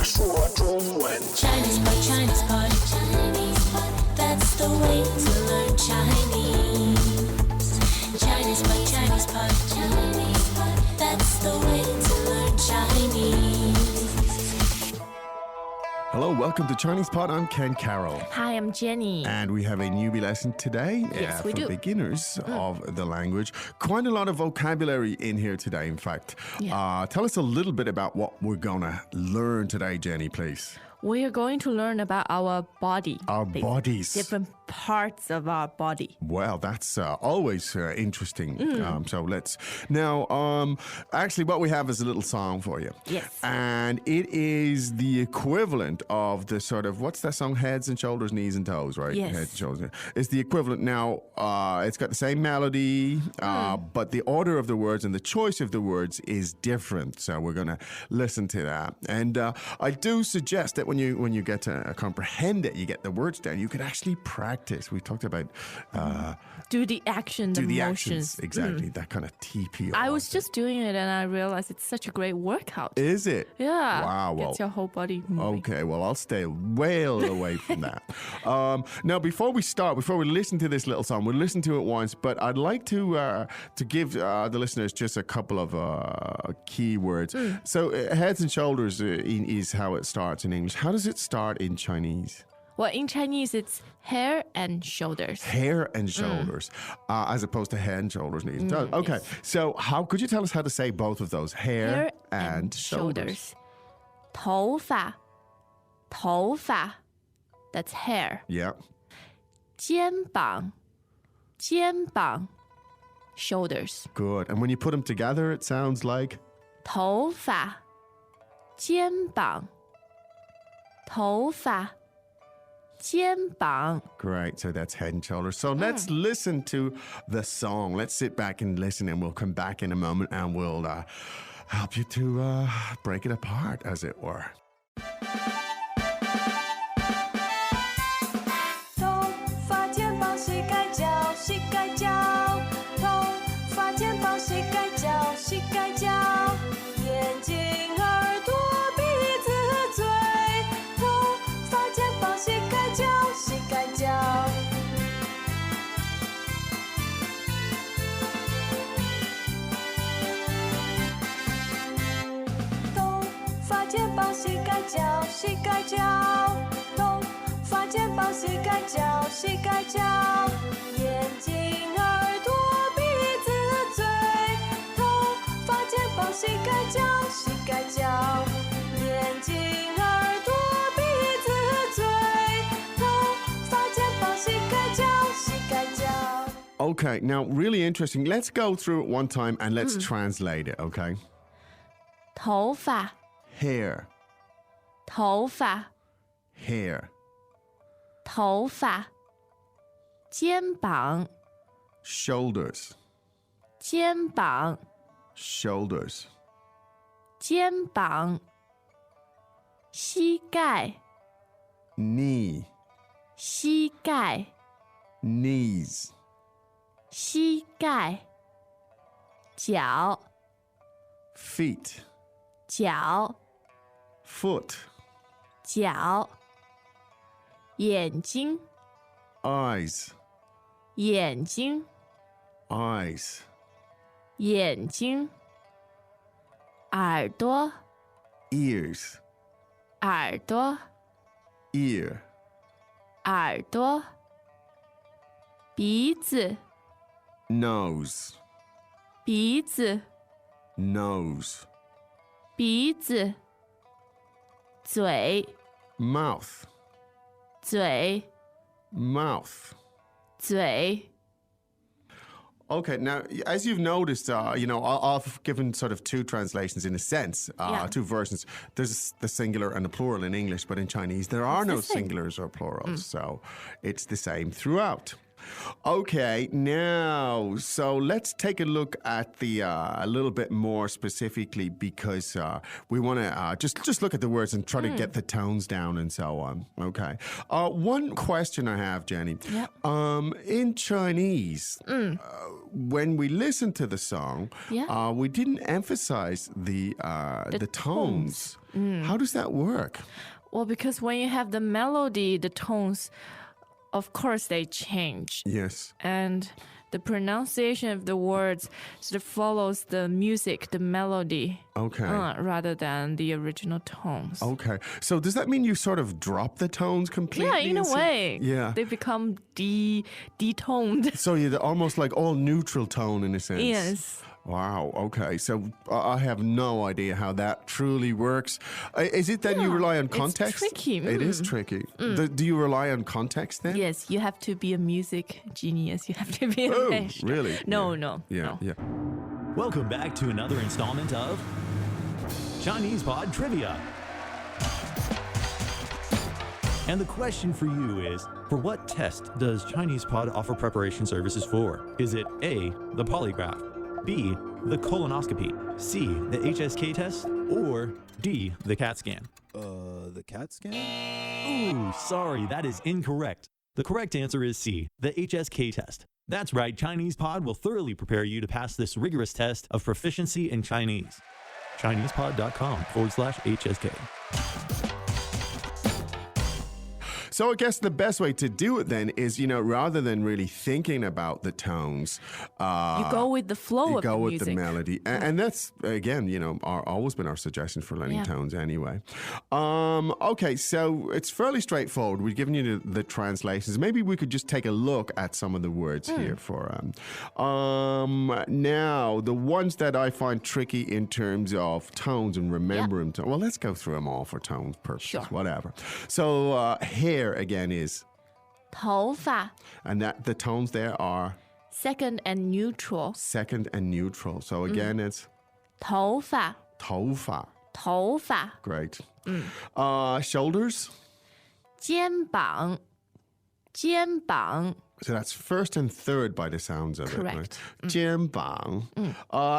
说中文。 Chinese pot, Chinese pot, Chinese pot. That's the way to learn Chinese. Chinese pot, Chinese pot, Chinese pot. That's the way to learn Chinese. Hello, welcome to Chinese Pot. I'm Ken Carroll. Hi, I'm Jenny. And we have a newbie lesson today Yes, we for do. beginners of the language. Quite a lot of vocabulary in here today, in fact. Yeah. Tell us a little bit about what we're going to learn today, Jenny, please. We are going to learn about our body. Our bodies. Different parts of our body. Well, that's always interesting. So let's... Now, actually, what we have is a little song for you. Yes. And it is the equivalent of the sort of... What's that song? Heads and shoulders, knees and toes, right? Yes. Heads and shoulders. It's the equivalent. Now, it's got the same melody, but the order of the words and the choice of the words is different. So we're going to listen to that. And I do suggest that when you get to comprehend it, you get the words down, you can actually practice. We talked about Do the action, the the motions. actions, exactly, that kind of TPO. I was just doing it and I realized it's such a great workout. Is it? Yeah. Wow. Well, Gets your whole body moving. okay, well, I'll stay well away from that. Now, before we listen to this little song, we'll listen to it once, but I'd like to give the listeners just a couple of key words. So, heads and shoulders is how it starts in English. How does it start in Chinese? Well, in Chinese, it's hair and shoulders. Hair and shoulders, as opposed to head and shoulders, knees and toes. Okay, yes. so could you tell us how to say both of those? Hair, and shoulders. 头发,头发. That's hair. Yeah. 肩膀,肩膀. Shoulders. Good. And when you put them together, it sounds like? 头发,肩膀,头发,肩膀. Great. So that's head and shoulders. So let's listen to the song. Let's sit back and listen, and we'll come back in a moment and we'll help you to break it apart, as it were. 头发肩膀膝盖脚膝盖脚头发肩膀膝盖脚膝盖脚眼睛耳朵鼻子嘴头发肩膀膝盖脚膝盖脚头发肩膀膝盖脚膝盖脚头发肩膀膝盖脚膝盖脚眼睛耳朵鼻子嘴头发肩膀膝盖脚膝盖脚眼睛耳朵鼻子嘴头发肩膀膝盖脚膝盖脚 Okay, now really interesting. Let's go through it one time and let's translate it, okay? 头发, Hair, 头发, hair, 头发. 肩膀, shoulders, 肩膀, shoulders, 肩膀. 膝盖, knee, 膝盖, knees, 膝盖. 脚, feet, 脚, foot, 脚. 眼睛, eyes, 眼睛, eyes, 眼睛. 耳朵, ears, 耳朵, ear, 耳朵. 鼻子, nose, 鼻子, nose, 鼻子. 嘴, mouth, 嘴, mouth. 嘴. Okay, now, as you've noticed, I've given sort of two translations in a sense, two versions. There's the singular and the plural in English, but in Chinese, there are no singulars or plurals, so it's the same throughout. Okay, now, so let's take a look at the a little bit more specifically because we want to just look at the words and try to get the tones down and so on. Okay. One question I have, Jenny. Yep. In Chinese, when we listen to the song, Yeah. we didn't emphasize the tones. How does that work? Well, because when you have the melody, the tones, of course, they change. Yes. And the pronunciation of the words sort of follows the music, the melody, Okay. rather than the original tones. Okay. So does that mean you sort of drop the tones completely? Yeah, in a way. Yeah. They become detoned. So you're almost like all neutral tone in a sense. Yes. Wow. Okay. So I have no idea how that truly works. Is it that you rely on context? It's tricky. It is tricky. Do you rely on context then? Yes, you have to be a music genius. You have to be a Oh, maestro. really? No, Yeah. no. Yeah. no. Yeah. Welcome back to another installment of Chinese Pod Trivia. And the question for you is, for what test does Chinese Pod offer preparation services for? Is it A, the polygraph, B, the colonoscopy, C, the HSK test, or D, the CAT scan? The CAT scan? Ooh, sorry, that is incorrect. The correct answer is C, the HSK test. That's right, Chinese Pod will thoroughly prepare you to pass this rigorous test of proficiency in Chinese. ChinesePod.com/HSK. So I guess the best way to do it then is, rather than really thinking about the tones, You go with the flow you of go the with music. the melody. And that's, again, always been our suggestion for learning Yeah. tones anyway. Okay, so it's fairly straightforward. We've given you the translations. Maybe we could just take a look at some of the words here for now, the ones that I find tricky in terms of tones and remembering. Well, let's go through them all for tones purposes, Sure. whatever. So hair again is, 头发 and that the tones there are second and neutral. second and neutral. So again, it's 头发头发. 头发 Great. Shoulders. 肩膀肩膀 So that's first and third by the sounds of Correct. it. Right? 肩膀.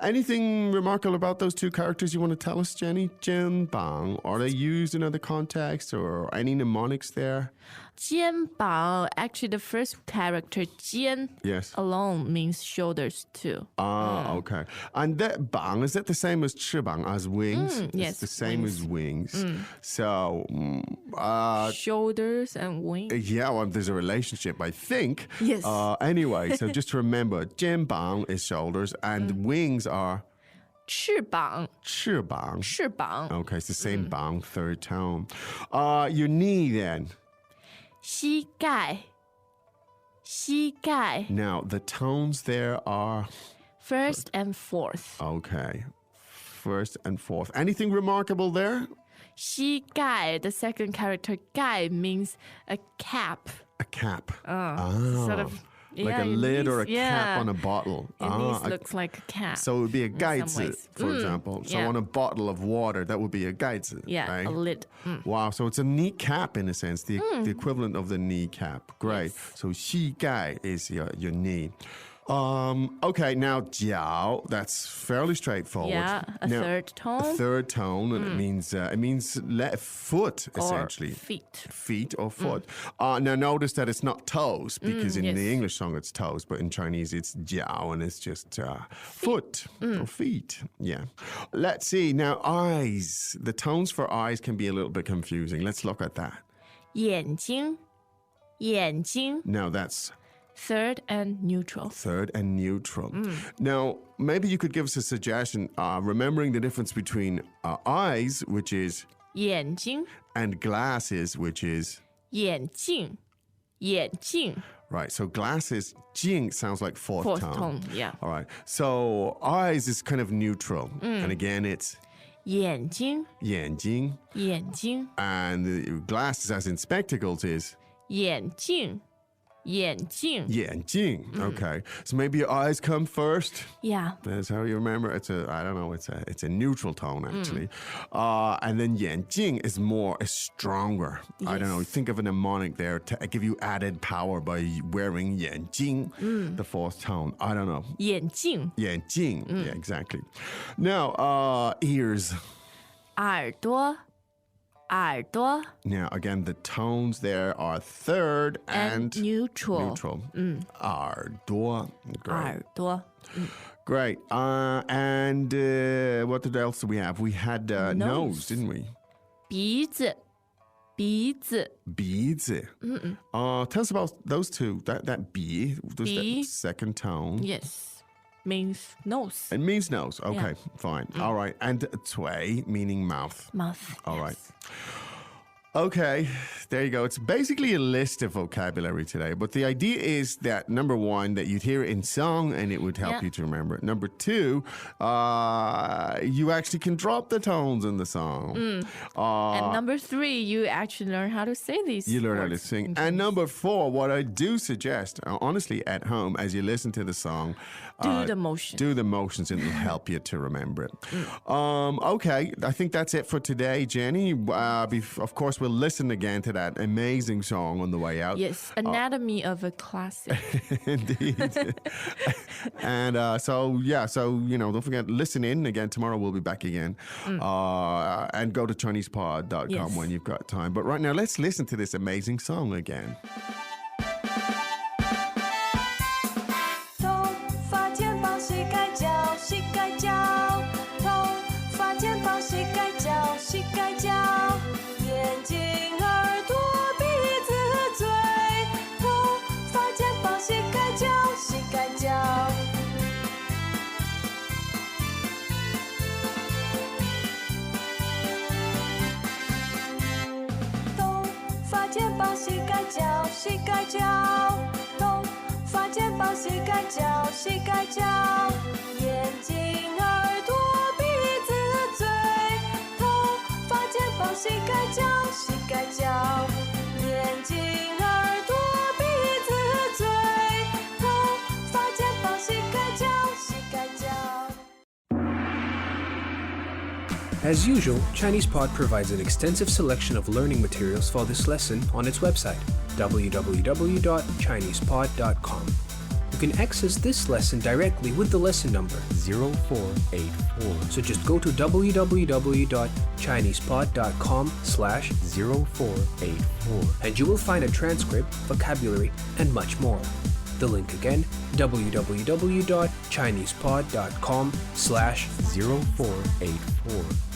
Anything remarkable about those two characters you want to tell us, Jenny? 肩膀. Are they used in other contexts or any mnemonics there? 肩膀 actually the first character 肩 Yes. alone means shoulders too. Okay. And that bang, is that the same as 翅膀, as wings? yes, It's the same wings. as wings. So, Shoulders and wings. yeah, well, there's a relationship, I think. Yes. Anyway, so just remember, 肩膀 is shoulders and wings are 翅膀翅膀. 翅膀 Okay, it's the same bang, third tone. Your knee then. 膝盖膝盖 Now, the tones there are, first and fourth. okay, first and fourth. Anything remarkable there? 膝盖 the second character 盖 means a cap. A cap. Sort of Like yeah, a your lid or a knees- cap yeah. on a bottle. Your knees a- looks like a cap. So it would be a some geizi, ways. for example. So yeah. on a bottle of water, that would be a geizi. yeah, right? a lid. Wow, so it's a knee cap in a sense, the equivalent of the knee cap. Great. Yes. So 膝盖 is your knee. Okay, now 脚, that's fairly straightforward. Yeah, a Now, third tone. A third tone, and it means foot essentially. Or feet. Feet or foot. Now notice that it's not toes because in yes. the English song it's toes, but in Chinese it's jiao and it's just foot or feet. Yeah. Let's see. Now eyes. The tones for eyes can be a little bit confusing. Let's look at that. 眼睛眼睛 Now that's third and neutral. third and neutral. Now maybe you could give us a suggestion, remembering the difference between eyes, which is, 眼睛 and glasses, which is. 眼镜眼镜 Right, so glasses, 镜 sounds like fourth fourth tone. tone. Yeah. All right, so eyes is kind of neutral. And again, it's 眼睛眼睛. 眼睛 And the glasses, as in spectacles, is 眼镜眼镜 眼睛. Okay, so maybe your eyes come first. Yeah. That's how you remember. It's a neutral tone actually. And then 眼睛 is stronger. I don't know. Yes. Think of a mnemonic there to give you added power by wearing 眼睛, the fourth tone. I don't know. 眼镜眼睛. Yeah, exactly. Now, ears. 耳朵耳朵 Now, again, the tones there are third and neutral. neutral. 耳朵. Great. 耳朵 Great. And what else do we have? We had nose, didn't we? 鼻子 鼻子. Tell us about those two. That 鼻, there's Bi. that second tone. Yes, means nose. It means nose. Okay, fine. All right. And 嘴 meaning mouth. Mouth. All right. Okay, there you go. It's basically a list of vocabulary today, but the idea is that number one, that you'd hear it in song and it would help you to remember it. Number two, you actually can drop the tones in the song. And number three, you actually learn how to say these. You learn how to words sing. in And Chinese. number four, what I do suggest, honestly, at home, as you listen to the song, Do the motion. do the motions and it'll help you to remember it. Okay, I think that's it for today, Jenny. Of course, we'll listen again to that amazing song on the way out. Yes, anatomy of a classic. Indeed. And so, don't forget, listen in again. Tomorrow we'll be back again. And go to ChinesePod.com Yes. when you've got time. But right now, let's listen to this amazing song again. 头发肩膀膝盖脚膝盖脚，头发肩膀膝盖脚膝盖脚，眼睛耳朵鼻子嘴，头发肩膀膝盖脚膝盖脚。头发肩膀膝盖脚膝盖脚，头发肩膀膝盖脚膝盖脚，眼睛耳朵鼻子嘴，头发肩膀膝盖脚膝盖脚，眼睛耳朵鼻子嘴，头发肩膀膝盖脚膝盖脚。 As usual, ChinesePod provides an extensive selection of learning materials for this lesson on its website, www.chinesepod.com. You can access this lesson directly with the lesson number 0484 So just go to www.chinesepod.com/0484 and you will find a transcript, vocabulary, and much more. The link again, www.chinesepod.com/0484